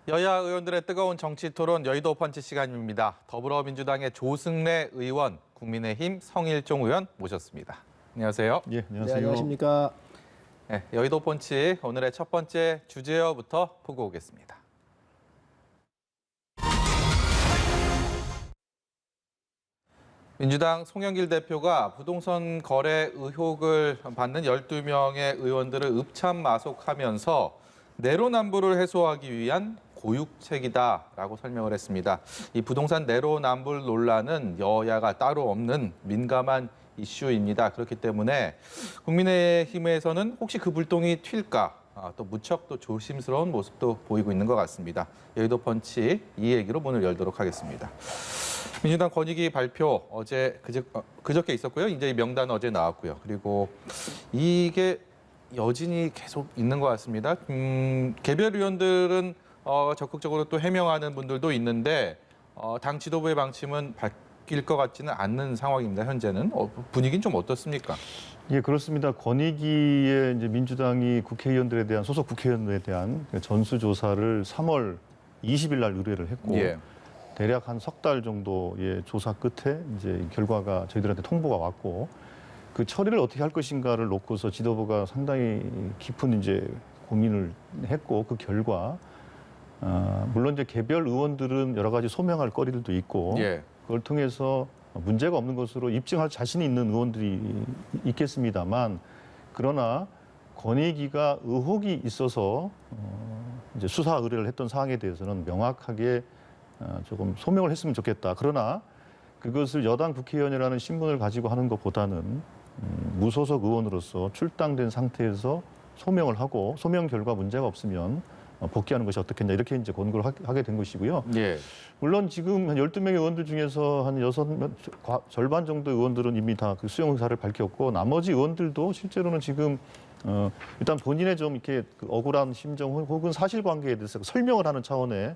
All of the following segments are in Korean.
여야 의원들의 뜨거운 정치 토론 여의도 펀치 시간입니다. 더불어민주당의 조승래 의원, 국민의힘 성일종 의원 모셨습니다. 안녕하세요. 예, 안녕하세요. 네, 안녕하십니까. 네, 여의도 펀치 오늘의 첫 번째 주제어부터 보고 오겠습니다. 민주당 송영길 대표가 부동산 거래 의혹을 받는 12명의 의원들을 읍참마속하면서 내로남불을 해소하기 위한 고육책이다라고 설명을 했습니다. 이 부동산 내로남불 논란은 여야가 따로 없는 민감한 이슈입니다. 그렇기 때문에 국민의힘에서는 혹시 그 불똥이 튈까 또 무척 또 조심스러운 모습도 보이고 있는 것 같습니다. 여의도 펀치 이 얘기로 문을 열도록 하겠습니다. 민주당 권익위 발표 그저께 있었고요. 이제 이 명단 어제 나왔고요. 그리고 이게 여진이 계속 있는 것 같습니다. 개별 의원들은 적극적으로 또 해명하는 분들도 있는데 당 지도부의 방침은 바뀔 것 같지는 않는 상황입니다. 현재는 분위기는 좀 어떻습니까? 예, 그렇습니다. 권익위에 이제 민주당이 국회의원들에 대한 소속 국회의원들에 대한 전수조사를 3월 20일 날 의뢰를 했고 예. 대략 한 석 달 정도의 조사 끝에 이제 결과가 저희들한테 통보가 왔고 그 처리를 어떻게 할 것인가를 놓고서 지도부가 상당히 깊은 이제 고민을 했고 그 결과 물론 이제 개별 의원들은 여러 가지 소명할 거리들도 있고 예. 그걸 통해서 문제가 없는 것으로 입증할 자신이 있는 의원들이 있겠습니다만 그러나 권익위가 의혹이 있어서 이제 수사 의뢰를 했던 사항에 대해서는 명확하게 조금 소명을 했으면 좋겠다. 그러나 그것을 여당 국회의원이라는 신분을 가지고 하는 것보다는 무소속 의원으로서 출당된 상태에서 소명을 하고 소명 결과 문제가 없으면 복귀하는 것이 어떻겠냐 이렇게 이제 권고를 하게 된 것이고요. 예. 물론 지금 한 12명의 의원들 중에서 한 절반 정도 의원들은 이미 다 그 수용 의사를 밝혔고 나머지 의원들도 실제로는 지금 일단 본인의 좀 이렇게 그 억울한 심정 혹은 사실관계에 대해서 설명을 하는 차원의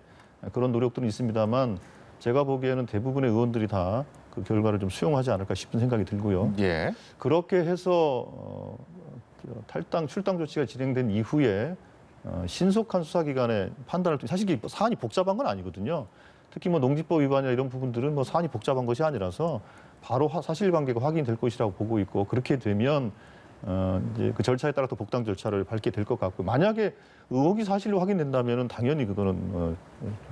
그런 노력들은 있습니다만 제가 보기에는 대부분의 의원들이 다 그 결과를 좀 수용하지 않을까 싶은 생각이 들고요. 예. 그렇게 해서 탈당, 출당 조치가 진행된 이후에 신속한 수사기관의 판단을 사실 이게 사안이 복잡한 건 아니거든요. 특히 뭐 농지법 위반이나 이런 부분들은 뭐 사안이 복잡한 것이 아니라서 바로 사실관계가 확인될 것이라고 보고 있고 그렇게 되면 이제 그 절차에 따라 또 복당 절차를 밟게 될 것 같고 만약에 의혹이 사실로 확인된다면은 당연히 그거는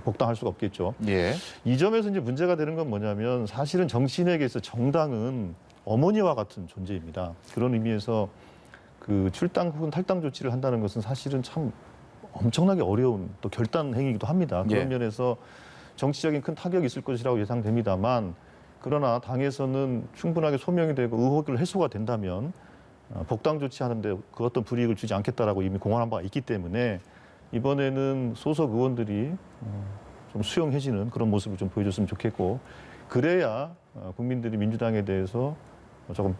복당할 수가 없겠죠. 예. 이 점에서 이제 문제가 되는 건 뭐냐면 사실은 정치인에게서 정당은 어머니와 같은 존재입니다. 그런 의미에서 그 출당 혹은 탈당 조치를 한다는 것은 사실은 참 엄청나게 어려운 또 결단 행위이기도 합니다. 그런 예. 면에서 정치적인 큰 타격이 있을 것이라고 예상됩니다만 그러나 당에서는 충분하게 소명이 되고 의혹을 해소가 된다면 복당 조치하는데 그 어떤 불이익을 주지 않겠다라고 이미 공언한 바가 있기 때문에 이번에는 소속 의원들이 좀 수용해지는 그런 모습을 좀 보여줬으면 좋겠고 그래야 국민들이 민주당에 대해서 조금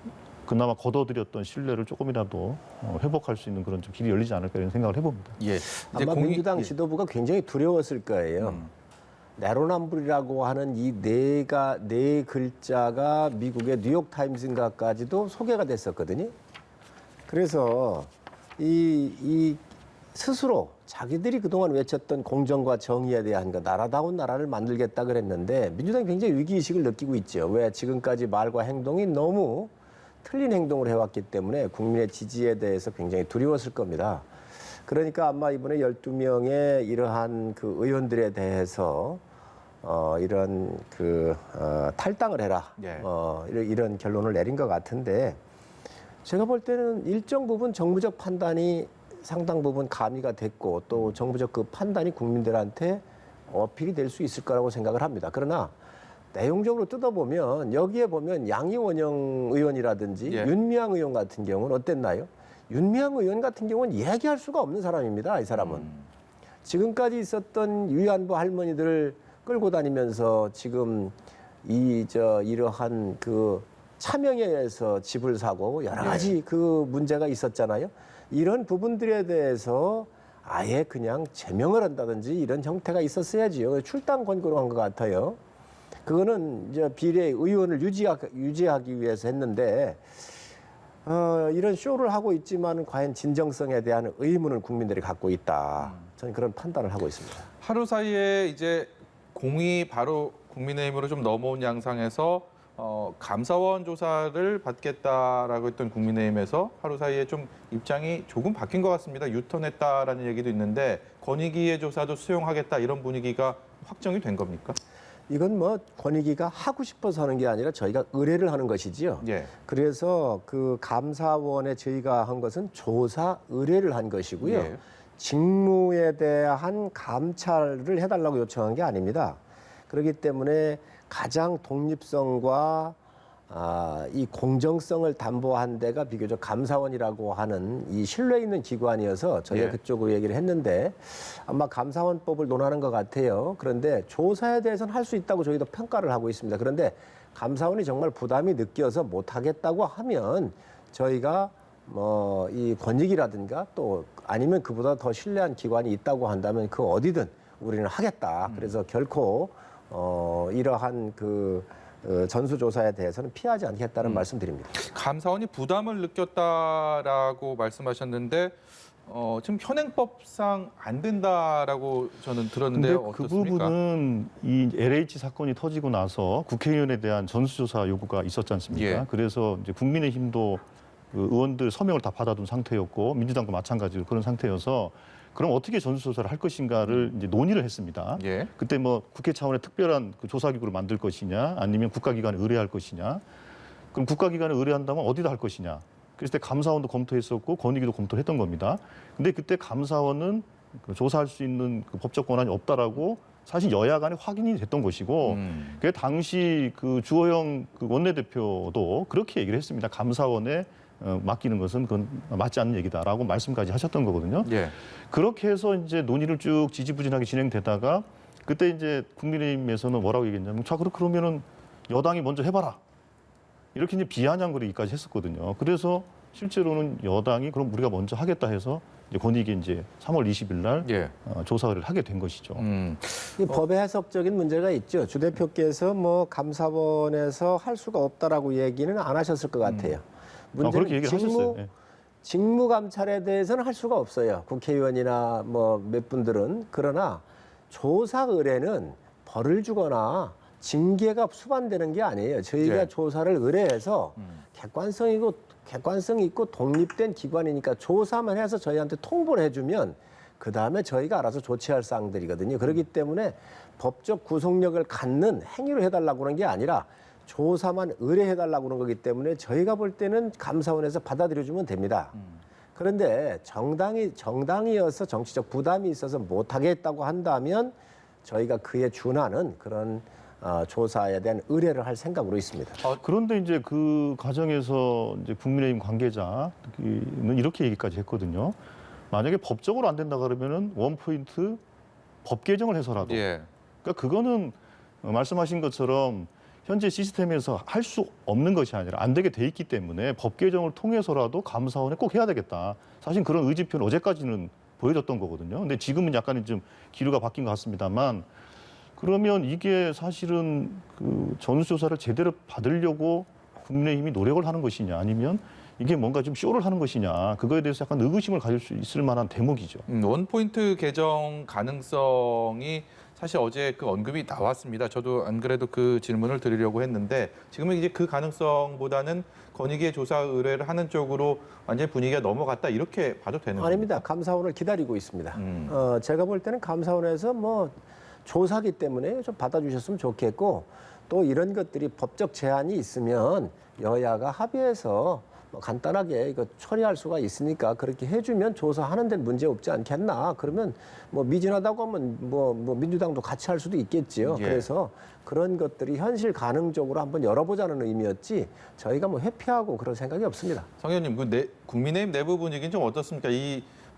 그나마 거둬들였던 신뢰를 조금이라도 회복할 수 있는 그런 좀 길이 열리지 않을까 이런 생각을 해봅니다. 예. 아마 민주당 지도부가 굉장히 두려웠을 거예요. 내로남불이라고 하는 이 네 글자가 미국의 뉴욕타임스인가까지도 소개가 됐었거든요. 그래서 이 스스로 자기들이 그동안 외쳤던 공정과 정의에 대한 거 나라다운 나라를 만들겠다 그랬는데 민주당이 굉장히 위기의식을 느끼고 있죠. 왜 지금까지 말과 행동이 너무 틀린 행동을 해왔기 때문에 국민의 지지에 대해서 굉장히 두려웠을 겁니다. 그러니까 아마 이번에 12명의 이러한 그 의원들에 대해서 이런 탈당을 해라. 예. 이런 결론을 내린 것 같은데 제가 볼 때는 일정 부분 정부적 판단이 상당 부분 가미가 됐고 또 정부적 그 판단이 국민들한테 어필이 될 수 있을 거라고 생각을 합니다. 그러나 내용적으로 뜯어보면 여기에 보면 양이원영 의원이라든지 예. 윤미향 의원 같은 경우는 어땠나요? 윤미향 의원 같은 경우는 이야기할 수가 없는 사람입니다. 이 사람은. 지금까지 있었던 위안부 할머니들을 끌고 다니면서 지금 이러한 그 차명에 의해서 집을 사고 여러 가지 그 문제가 있었잖아요. 이런 부분들에 대해서 아예 그냥 제명을 한다든지 이런 형태가 있었어야지요. 출당 권고를 한 것 같아요. 그거는 이제 비례 의원을 유지하기 위해서 했는데 이런 쇼를 하고 있지만 과연 진정성에 대한 의문을 국민들이 갖고 있다. 저는 그런 판단을 하고 있습니다. 하루 사이에 이제 공이 바로 국민의힘으로 좀 넘어온 양상에서 감사원 조사를 받겠다라고 했던 국민의힘에서 하루 사이에 좀 입장이 조금 바뀐 것 같습니다. 유턴했다라는 얘기도 있는데 권익위의 조사도 수용하겠다 이런 분위기가 확정이 된 겁니까? 이건 뭐 권익위가 하고 싶어서 하는 게 아니라 저희가 의뢰를 하는 것이지요. 예. 그래서 그 감사원에 저희가 한 것은 조사 의뢰를 한 것이고요. 예. 직무에 대한 감찰을 해달라고 요청한 게 아닙니다. 그렇기 때문에 가장 독립성과 이 공정성을 담보한 데가 비교적 감사원이라고 하는 이 신뢰 있는 기관이어서 저희가 예. 그쪽으로 얘기를 했는데 아마 감사원법을 논하는 것 같아요. 그런데 조사에 대해서는 할 수 있다고 저희도 평가를 하고 있습니다. 그런데 감사원이 정말 부담이 느껴서 못하겠다고 하면 저희가 뭐 이 권익이라든가 또 아니면 그보다 더 신뢰한 기관이 있다고 한다면 그 어디든 우리는 하겠다. 그래서 결코 이러한 그 전수조사에 대해서는 피하지 않겠다는 말씀드립니다. 감사원이 부담을 느꼈다라고 말씀하셨는데 지금 현행법상 안 된다라고 저는 근데 들었는데요. 그 어떻습니까? 부분은 이 LH 사건이 터지고 나서 국회의원에 대한 전수조사 요구가 있었지 않습니까? 예. 그래서 이제 국민의힘도 그 의원들 서명을 다 받아둔 상태였고 민주당도 마찬가지로 그런 상태여서 그럼 어떻게 전수조사를 할 것인가를 이제 논의를 했습니다. 예. 그때 뭐 국회 차원의 특별한 그 조사기구를 만들 것이냐 아니면 국가기관에 의뢰할 것이냐 그럼 국가기관에 의뢰한다면 어디다 할 것이냐 그랬을 때 감사원도 검토했었고 권익위도 검토를 했던 겁니다. 근데 그때 감사원은 그 조사할 수 있는 그 법적 권한이 없다라고 사실 여야 간에 확인이 됐던 것이고 그 당시 그 주호영 그 원내대표도 그렇게 얘기를 했습니다. 감사원에 맡기는 것은 그건 맞지 않는 얘기다라고 말씀까지 하셨던 거거든요. 예. 그렇게 해서 이제 논의를 쭉 지지부진하게 진행되다가 그때 이제 국민의힘에서는 뭐라고 얘기했냐면 자 그러면은 여당이 먼저 해봐라 이렇게 이제 비아냥거리기까지 했었거든요. 그래서 실제로는 여당이 그럼 우리가 먼저 하겠다 해서 이제 권익위 이제 3월 20일 날 예. 조사를 하게 된 것이죠. 이 법의 해석적인 문제가 있죠. 주 대표께서 뭐 감사원에서 할 수가 없다라고 얘기는 안 하셨을 것 같아요. 그렇게 얘기를 하셨어요. 예. 직무 감찰에 대해서는 할 수가 없어요. 국회의원이나 뭐 몇 분들은. 그러나 조사 의뢰는 벌을 주거나 징계가 수반되는 게 아니에요. 저희가 예. 조사를 의뢰해서 객관성 있고 독립된 기관이니까 조사만 해서 저희한테 통보를 해주면 그 다음에 저희가 알아서 조치할 사항들이거든요. 그렇기 때문에 법적 구속력을 갖는 행위로 해달라고 하는 게 아니라 조사만 의뢰해달라고 하는 거기 때문에 저희가 볼 때는 감사원에서 받아들여주면 됩니다. 그런데 정당이어서 정치적 부담이 있어서 못하겠다고 한다면 저희가 그에 준하는 그런 조사에 대한 의뢰를 할 생각으로 있습니다. 그런데 이제 그 과정에서 이제 국민의힘 관계자는 이렇게 얘기까지 했거든요. 만약에 법적으로 안 된다 그러면은 원포인트 법 개정을 해서라도. 예. 그러니까 그거는 말씀하신 것처럼 현재 시스템에서 할 수 없는 것이 아니라 안 되게 돼 있기 때문에 법 개정을 통해서라도 감사원에 꼭 해야 되겠다. 사실 그런 의지표는 어제까지는 보여줬던 거거든요. 근데 지금은 약간 좀 기류가 바뀐 것 같습니다만 그러면 이게 사실은 그 전수조사를 제대로 받으려고 국민의힘이 노력을 하는 것이냐 아니면 이게 뭔가 좀 쇼를 하는 것이냐 그거에 대해서 약간 의구심을 가질 수 있을 만한 대목이죠. 원포인트 개정 가능성이 사실 어제 그 언급이 나왔습니다. 저도 안 그래도 그 질문을 드리려고 했는데 지금은 이제 그 가능성보다는 권익위의 조사 의뢰를 하는 쪽으로 완전히 분위기가 넘어갔다 이렇게 봐도 되는 아닙니다. 겁니까? 감사원을 기다리고 있습니다. 제가 볼 때는 감사원에서 뭐 조사기 때문에 좀 받아주셨으면 좋겠고 또 이런 것들이 법적 제한이 있으면 여야가 합의해서 뭐 간단하게 이거 처리할 수가 있으니까 그렇게 해주면 조사하는 데는 문제 없지 않겠나. 그러면 뭐 미진하다고 하면 뭐 민주당도 같이 할 수도 있겠지요. 예. 그래서 그런 것들이 현실 가능적으로 한번 열어보자는 의미였지 저희가 뭐 회피하고 그런 생각이 없습니다. 성 의원님, 국민의힘 내부 분위기는 좀 어떻습니까?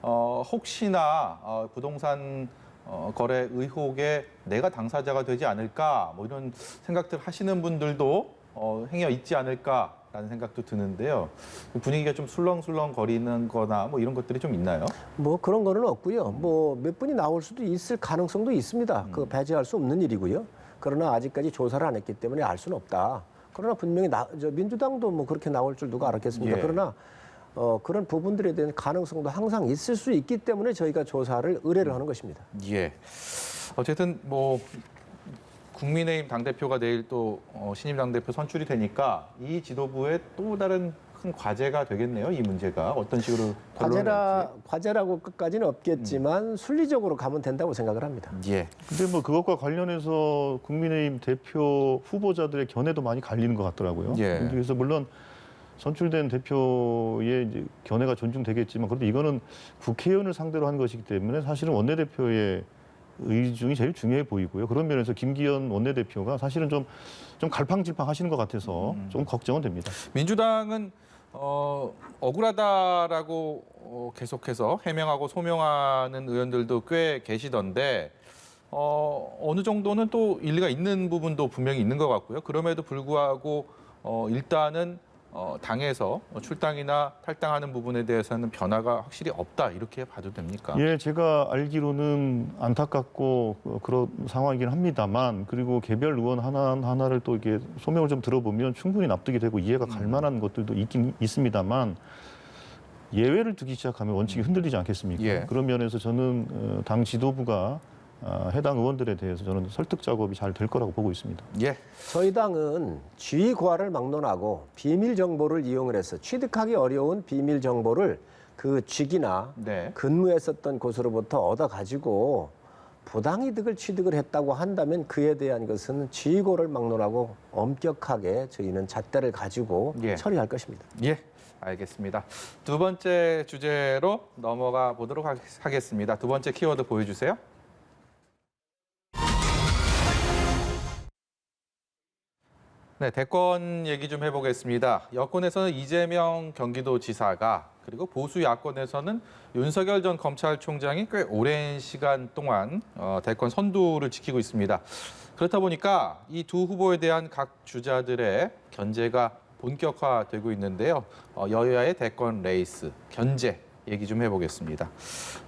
혹시나 부동산 거래 의혹에 내가 당사자가 되지 않을까 뭐 이런 생각들 하시는 분들도 행여 있지 않을까라는 생각도 드는데요. 분위기가 좀 술렁술렁 거리는 거나 뭐 이런 것들이 좀 있나요? 뭐 그런 거는 없고요. 뭐 몇 분이 나올 수도 있을 가능성도 있습니다. 그거 배제할 수 없는 일이고요. 그러나 아직까지 조사를 안 했기 때문에 알 수는 없다. 그러나 분명히 민주당도 뭐 그렇게 나올 줄 누가 알았겠습니까? 예. 그러나 그런 부분들에 대한 가능성도 항상 있을 수 있기 때문에 저희가 조사를 의뢰를 하는 것입니다. 예. 어쨌든 뭐 국민의힘 당대표가 내일 또 신임 당대표 선출이 되니까 이 지도부의 또 다른 큰 과제가 되겠네요. 이 문제가 어떤 식으로 과제라고 끝까지는 없겠지만 순리적으로 가면 된다고 생각을 합니다. 예. 근데 뭐 그것과 관련해서 국민의힘 대표 후보자들의 견해도 많이 갈리는 것 같더라고요. 예. 그래서 물론 선출된 대표의 이제 견해가 존중되겠지만 그런데 이거는 국회의원을 상대로 한 것이기 때문에 사실은 원내대표의 의중이 제일 중요해 보이고요. 그런 면에서 김기현 원내대표가 사실은 좀 갈팡질팡 하시는 것 같아서 좀 걱정은 됩니다. 민주당은 억울하다라고 계속해서 해명하고 소명하는 의원들도 꽤 계시던데 어느 정도는 또 일리가 있는 부분도 분명히 있는 것 같고요. 그럼에도 불구하고 일단은 당에서 출당이나 탈당하는 부분에 대해서는 변화가 확실히 없다 이렇게 봐도 됩니까? 예, 제가 알기로는 안타깝고 그런 상황이긴 합니다만 그리고 개별 의원 하나를 또 이렇게 소명을 좀 들어보면 충분히 납득이 되고 이해가 갈 만한 것들도 있긴 있습니다만 예외를 두기 시작하면 원칙이 흔들리지 않겠습니까? 예. 그런 면에서 저는 당 지도부가 해당 의원들에 대해서 저는 설득 작업이 잘 될 거라고 보고 있습니다. 예. 저희 당은 지위 고하를 막론하고 비밀 정보를 이용을 해서 취득하기 어려운 비밀 정보를 그 직이나 네. 근무했었던 곳으로부터 얻어가지고 부당이득을 취득을 했다고 한다면 그에 대한 것은 지위 고를 막론하고 엄격하게 저희는 잣대를 가지고 예. 처리할 것입니다. 예. 알겠습니다. 두 번째 주제로 넘어가 보도록 하겠습니다. 두 번째 키워드 보여주세요. 네, 대권 얘기 좀 해보겠습니다. 여권에서는 이재명 경기도지사가 그리고 보수 야권에서는 윤석열 전 검찰총장이 꽤 오랜 시간 동안 대권 선두를 지키고 있습니다. 그렇다 보니까 이 두 후보에 대한 각 주자들의 견제가 본격화되고 있는데요. 여야의 대권 레이스, 견제 얘기 좀 해보겠습니다.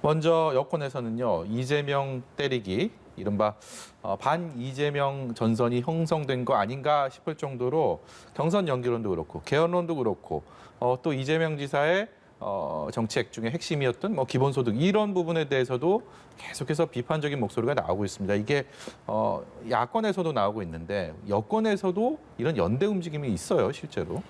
먼저 여권에서는요. 이재명 때리기, 이른바 반 이재명 전선이 형성된 거 아닌가 싶을 정도로 경선 연기론도 그렇고 개헌론도 그렇고 또 이재명 지사의 정책 중에 핵심이었던 뭐 기본소득 이런 부분에 대해서도 계속해서 비판적인 목소리가 나오고 있습니다. 이게 야권에서도 나오고 있는데 여권에서도 이런 연대 움직임이 있어요, 실제로.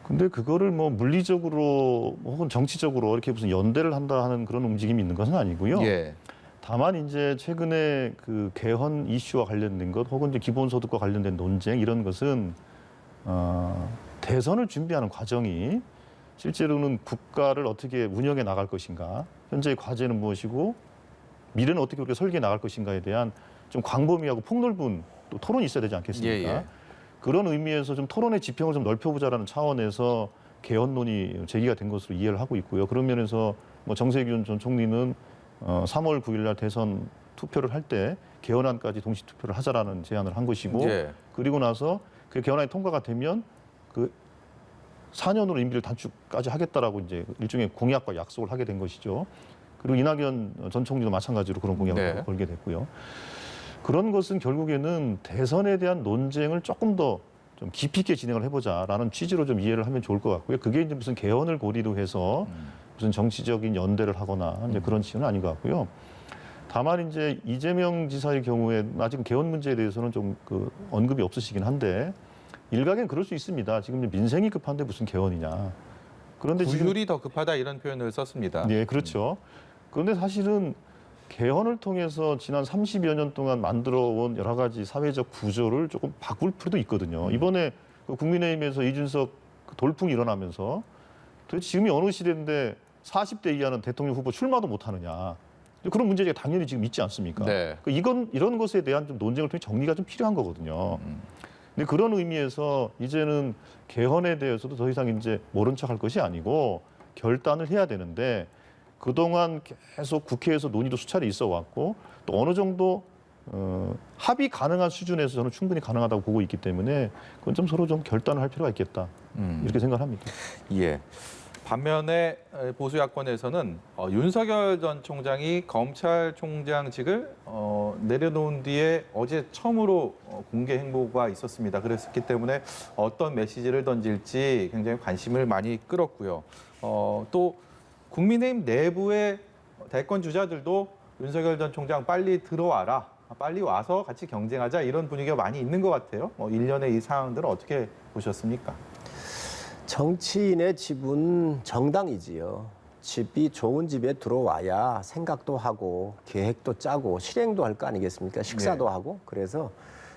근데 그거를 뭐 물리적으로 혹은 정치적으로 이렇게 무슨 연대를 한다 하는 그런 움직임이 있는 것은 아니고요. 예. 다만 이제 최근에 그 개헌 이슈와 관련된 것 혹은 이제 기본소득과 관련된 논쟁 이런 것은 대선을 준비하는 과정이 실제로는 국가를 어떻게 운영해 나갈 것인가, 현재의 과제는 무엇이고 미래는 어떻게 우리가 설계해 나갈 것인가에 대한 좀 광범위하고 폭넓은 또 토론이 있어야 되지 않겠습니까? 예, 예. 그런 의미에서 좀 토론의 지평을 좀 넓혀보자라는 차원에서 개헌론이 제기가 된 것으로 이해를 하고 있고요. 그런 면에서 뭐 정세균 전 총리는 3월 9일 날 대선 투표를 할 때 개헌안까지 동시 투표를 하자라는 제안을 한 것이고 예. 그리고 나서 그 개헌안이 통과가 되면 그 4년으로 임기를 단축까지 하겠다라고 이제 일종의 공약과 약속을 하게 된 것이죠. 그리고 이낙연 전 총리도 마찬가지로 그런 공약을 네. 걸게 됐고요. 그런 것은 결국에는 대선에 대한 논쟁을 조금 더 좀 깊이 있게 진행을 해보자라는 취지로 좀 이해를 하면 좋을 것 같고요. 그게 이제 무슨 개헌을 고리로 해서 무슨 정치적인 연대를 하거나 이제 그런 취지는 아닌 것 같고요. 다만 이제 이재명 지사의 경우에 아직 개헌 문제에 대해서는 좀 그 언급이 없으시긴 한데 일각엔 그럴 수 있습니다. 지금 이제 민생이 급한데 무슨 개헌이냐. 그런데 구휼이 더 급하다 이런 표현을 썼습니다. 네, 그렇죠. 그런데 사실은 개헌을 통해서 지난 30여 년 동안 만들어온 여러 가지 사회적 구조를 조금 바꿀 필요도 있거든요. 이번에 그 국민의힘에서 이준석 그 돌풍이 일어나면서 도대체 지금이 어느 시대인데 40대 이하는 대통령 후보 출마도 못하느냐. 그런 문제가 당연히 지금 있지 않습니까? 네. 이런 것에 대한 좀 논쟁을 통해 정리가 좀 필요한 거거든요. 근데 그런 의미에서 이제는 개헌에 대해서도 더 이상 이제 모른 척할 것이 아니고 결단을 해야 되는데 그동안 계속 국회에서 논의도 수차례 있어 왔고 또 어느 정도 합의 가능한 수준에서 저는 충분히 가능하다고 보고 있기 때문에 그건 좀 서로 좀 결단을 할 필요가 있겠다 이렇게 생각합니다. 예. 반면에 보수 야권에서는 윤석열 전 총장이 검찰총장직을 내려놓은 뒤에 어제 처음으로 공개 행보가 있었습니다. 그랬기 때문에 어떤 메시지를 던질지 굉장히 관심을 많이 끌었고요. 또 국민의힘 내부의 대권 주자들도 윤석열 전 총장 빨리 들어와라. 빨리 와서 같이 경쟁하자 이런 분위기가 많이 있는 것 같아요. 일련의 이 상황들은 어떻게 보셨습니까? 정치인의 집은 정당이지요. 집이 좋은 집에 들어와야 생각도 하고 계획도 짜고 실행도 할 거 아니겠습니까? 식사도 하고. 그래서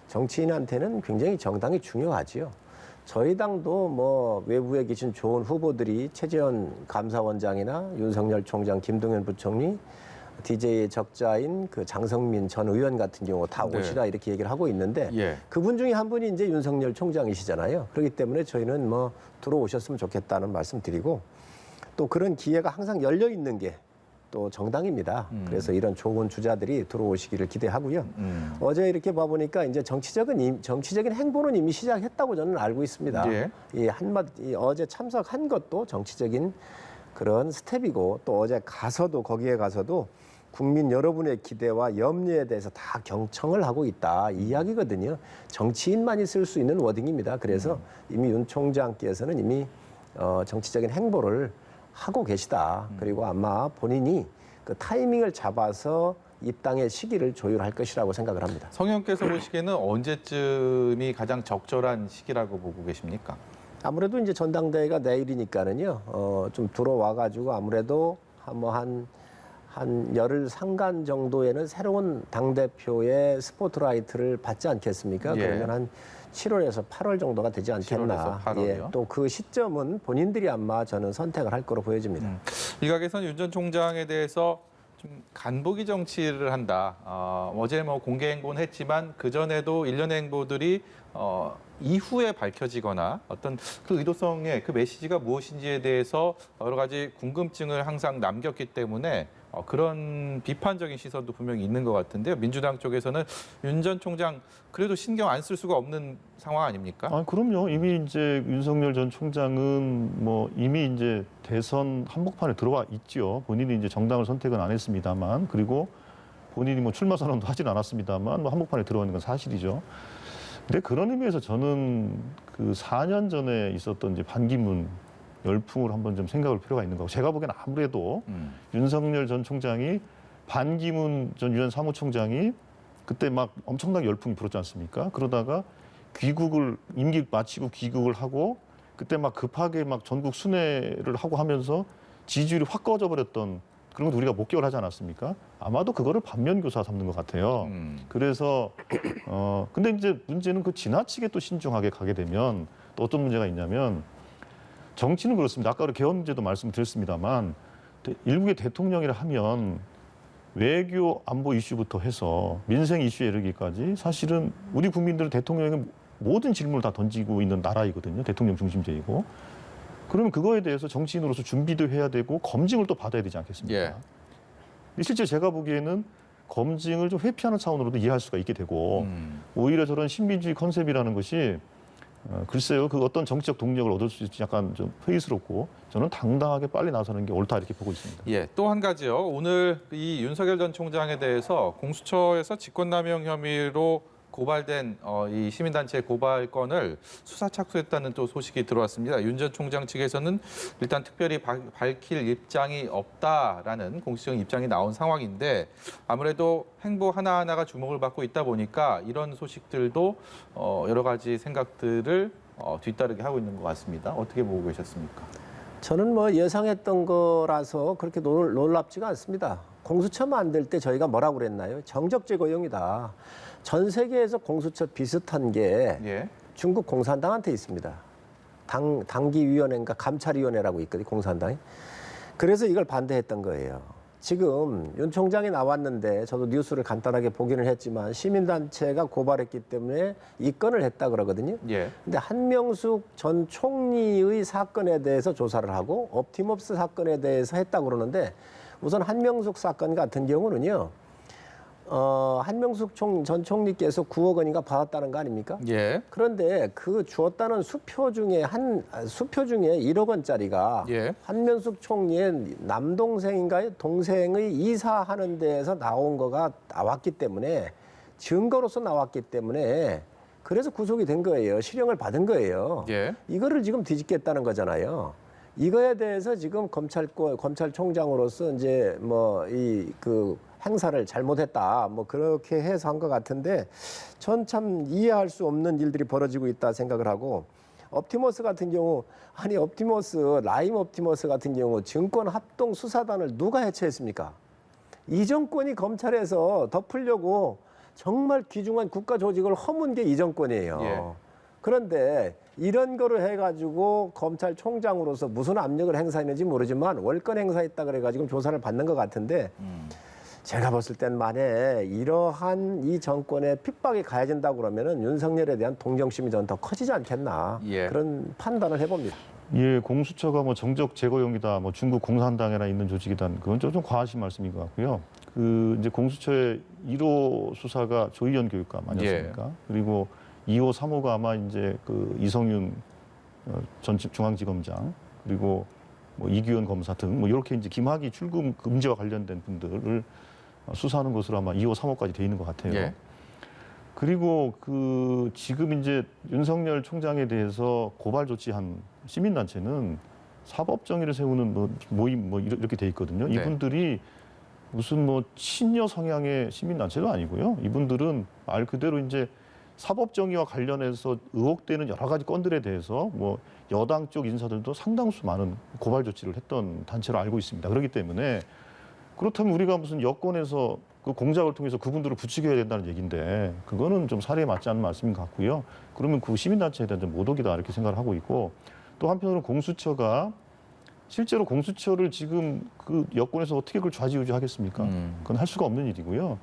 정치인한테는 굉장히 정당이 중요하지요. 저희 당도 뭐 외부에 계신 좋은 후보들이 최재형 감사원장이나 윤석열 총장, 김동연 부총리, DJ의 적자인 그 장성민 전 의원 같은 경우 다 네. 오시라 이렇게 얘기를 하고 있는데 예. 그분 중에 한 분이 이제 윤석열 총장이시잖아요. 그렇기 때문에 저희는 뭐 들어오셨으면 좋겠다는 말씀 드리고 또 그런 기회가 항상 열려 있는 게 또 정당입니다. 그래서 이런 좋은 주자들이 들어오시기를 기대하고요. 어제 이렇게 봐보니까 이제 정치적인 행보는 이미 시작했다고 저는 알고 있습니다. 예. 어제 참석한 것도 정치적인 그런 스텝이고 또 어제 거기에 가서도 국민 여러분의 기대와 염려에 대해서 다 경청을 하고 있다 이 이야기거든요. 정치인만이 쓸 수 있는 워딩입니다. 그래서 이미 윤 총장께서는 이미 정치적인 행보를 하고 계시다. 그리고 아마 본인이 그 타이밍을 잡아서 입당의 시기를 조율할 것이라고 생각을 합니다. 성 의원께서 보시기에는 언제쯤이 가장 적절한 시기라고 보고 계십니까? 아무래도 이제 전당대회가 내일이니까는요. 좀 들어와가지고 아무래도 한 열흘 상간 정도에는 새로운 당대표의 스포트라이트를 받지 않겠습니까? 예. 그러면 한 7월에서 8월 정도가 되지 않겠나. 7월에서 8월이요? 또 그 시점은 본인들이 아마 저는 선택을 할 거로 보여집니다. 일각에서는 윤 전 총장에 대해서 좀 간보기 정치를 한다. 어제 뭐 공개 행보는 했지만 그 전에도 일련의 행보들이 이후에 밝혀지거나 어떤 그 의도성의 그 메시지가 무엇인지에 대해서 여러 가지 궁금증을 항상 남겼기 때문에 그런 비판적인 시선도 분명히 있는 것 같은데요. 민주당 쪽에서는 윤 전 총장 그래도 신경 안 쓸 수가 없는 상황 아닙니까? 그럼요. 이미 이제 윤석열 전 총장은 뭐 이미 이제 대선 한복판에 들어와 있죠. 본인이 이제 정당을 선택은 안 했습니다만, 그리고 본인이 뭐 출마 선언도 하진 않았습니다만, 뭐 한복판에 들어와 있는 건 사실이죠. 근데 그런 의미에서 저는 그 4년 전에 있었던 이제 반기문 열풍을 한번 좀 생각할 필요가 있는 거고, 제가 보기엔 아무래도 윤석열 전 총장이 반기문 전 유엔 사무총장이 그때 막 엄청나게 열풍이 불었지 않습니까? 그러다가 임기 마치고 귀국을 하고 그때 막 급하게 막 전국 순회를 하고 하면서 지지율이 확 꺼져 버렸던 그런 걸 우리가 목격을 하지 않았습니까? 아마도 그거를 반면교사 삼는 것 같아요. 그래서 근데 이제 문제는 그 지나치게 또 신중하게 가게 되면 또 어떤 문제가 있냐면, 정치는 그렇습니다. 아까 개헌 문제도 말씀드렸습니다만 일국의 대통령이라 하면 외교 안보 이슈부터 해서 민생 이슈에 이르기까지 사실은 우리 국민들은 대통령에게 모든 질문을 다 던지고 있는 나라이거든요. 대통령 중심제이고. 그러면 그거에 대해서 정치인으로서 준비도 해야 되고 검증을 또 받아야 되지 않겠습니까? 예. 근데 실제 제가 보기에는 검증을 좀 회피하는 차원으로도 이해할 수가 있게 되고 오히려 저런 신민주의 컨셉이라는 것이 글쎄요, 그 어떤 정치적 동력을 얻을 수 있을지 약간 좀 회의스럽고, 저는 당당하게 빨리 나서는 게 옳다 이렇게 보고 있습니다. 예, 또 한 가지요. 오늘 이 윤석열 전 총장에 대해서 공수처에서 직권남용 혐의로 고발된 이 시민단체 고발건을 수사 착수했다는 또 소식이 들어왔습니다. 윤 전 총장 측에서는 일단 특별히 밝힐 입장이 없다라는 공식적인 입장이 나온 상황인데, 아무래도 행보 하나하나가 주목을 받고 있다 보니까 이런 소식들도 여러 가지 생각들을 뒤따르게 하고 있는 것 같습니다. 어떻게 보고 계셨습니까? 저는 뭐 예상했던 거라서 그렇게 놀랍지가 않습니다. 공수처 만들 때 저희가 뭐라고 그랬나요? 정적제 고용이다. 전 세계에서 공수처 비슷한 게 예. 중국 공산당한테 있습니다. 당기위원회인가 감찰위원회라고 있거든요, 공산당이. 그래서 이걸 반대했던 거예요. 지금 윤 총장이 나왔는데 저도 뉴스를 간단하게 보기는 했지만 시민단체가 고발했기 때문에 입건을 했다 그러거든요. 예. 근데 한명숙 전 총리의 사건에 대해서 조사를 하고 옵티머스 사건에 대해서 했다고 그러는데, 우선 한명숙 사건 같은 경우는요. 한명숙 전 총리께서 9억 원인가 받았다는 거 아닙니까? 예. 그런데 그 주었다는 수표 중에 1억 원짜리가 예. 한명숙 총리의 남동생인가요? 동생의 이사하는 데에서 나온 거가 나왔기 때문에, 증거로서 나왔기 때문에 그래서 구속이 된 거예요. 실형을 받은 거예요. 예. 이거를 지금 뒤집겠다는 거잖아요. 이거에 대해서 지금 검찰총장으로서 이제 뭐 이 그 행사를 잘못했다 뭐 그렇게 해서 한 것 같은데 전 참 이해할 수 없는 일들이 벌어지고 있다 생각을 하고 옵티머스 같은 경우 아니 라임 옵티머스 같은 경우 증권 합동 수사단을 누가 해체했습니까? 이 정권이 검찰에서 덮으려고 정말 귀중한 국가 조직을 허문 게 이 정권이에요. 예. 그런데 이런 거를 해가지고 검찰총장으로서 무슨 압력을 행사했는지 모르지만 월권 행사했다 그래가지고 조사를 받는 것 같은데 제가 봤을 땐 만에 이러한 이 정권의 핍박이 가해진다고 그러면은 윤석열에 대한 동정심이 전 더 커지지 않겠나 예. 그런 판단을 해봅니다. 예, 공수처가 뭐 정적 제거용이다, 뭐 중국 공산당이나 있는 조직이다, 그건 좀 과하신 말씀인 것 같고요. 그 이제 공수처의 1호 수사가 조희연 교육감 아니었습니까? 그리고 2호, 3호가 아마 이제 그 이성윤 전 중앙지검장 그리고 뭐 이규현 검사 등 뭐 이렇게 이제 김학의 출금 금지와 관련된 분들을 수사하는 것으로 아마 2호, 3호까지 돼 있는 것 같아요. 예. 그리고 그 지금 이제 윤석열 총장에 대해서 고발 조치한 시민단체는 사법 정의를 세우는 뭐 모임 뭐 이렇게 돼 있거든요. 네. 이분들이 무슨 뭐 친여 성향의 시민단체도 아니고요. 이분들은 말 그대로 이제 사법 정의와 관련해서 의혹되는 여러 가지 건들에 대해서 뭐 여당 쪽 인사들도 상당수 많은 고발 조치를 했던 단체로 알고 있습니다. 그렇기 때문에 그렇다면 우리가 무슨 여권에서 그 공작을 통해서 그분들을 부추겨야 된다는 얘기인데 그거는 좀 사례에 맞지 않는 말씀인 것 같고요. 그러면 그 시민단체에 대한 좀 모독이다 이렇게 생각을 하고 있고 또 한편으로는 공수처가 실제로 공수처를 지금 그 여권에서 어떻게 그걸 좌지우지하겠습니까? 그건 할 수가 없는 일이고요.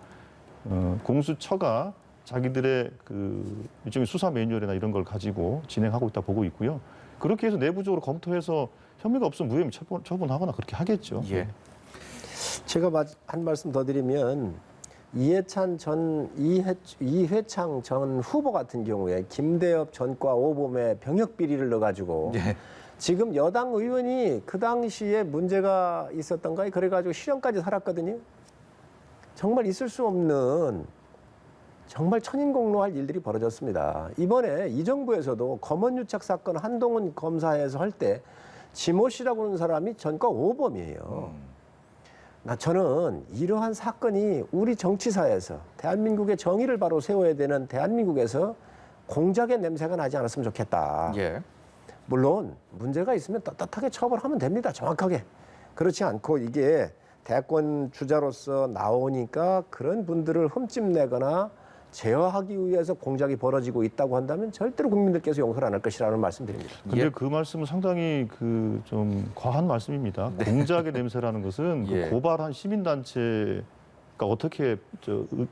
공수처가 자기들의 그 일종의 수사 매뉴얼이나 이런 걸 가지고 진행하고 있다 보고 있고요. 그렇게 해서 내부적으로 검토해서 혐의가 없으면 무혐의 처분하거나 그렇게 하겠죠. 예. 제가 한 말씀 더 드리면 이해창 전 후보 같은 경우에 김대엽 전과 오범에 병역 비리를 넣어가지고 예. 지금 여당 의원이 그 당시에 문제가 있었던가 그래가지고 실형까지 살았거든요. 정말 있을 수 없는 정말 천인공노할 일들이 벌어졌습니다. 이번에 이 정부에서도 검언유착 사건 한동훈 검사에서 할 때 지모 씨라고 하는 사람이 전과 오범이에요. 저는 이러한 사건이 우리 정치사에서 대한민국의 정의를 바로 세워야 되는 대한민국에서 공작의 냄새가 나지 않았으면 좋겠다. 예. 물론 문제가 있으면 떳떳하게 처벌하면 됩니다. 정확하게. 그렇지 않고 이게 대권 주자로서 나오니까 그런 분들을 흠집내거나 제어하기 위해서 공작이 벌어지고 있다고 한다면 절대로 국민들께서 용서를 안 할 것이라는 말씀드립니다. 근데 예. 그 말씀은 상당히 그 좀 과한 말씀입니다. 공작의 냄새라는 것은 예. 그 고발한 시민단체가 어떻게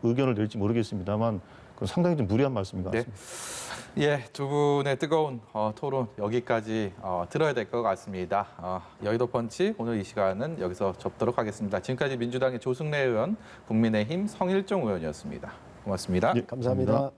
의견을 낼지 모르겠습니다만 그건 상당히 좀 무리한 말씀인 것 네. 같습니다. 예, 두 분의 뜨거운 토론 여기까지 들어야 될 것 같습니다. 여의도 펀치 오늘 이 시간은 여기서 접도록 하겠습니다. 지금까지 민주당의 조승래 의원, 국민의힘 성일종 의원이었습니다. 고맙습니다. 예, 감사합니다.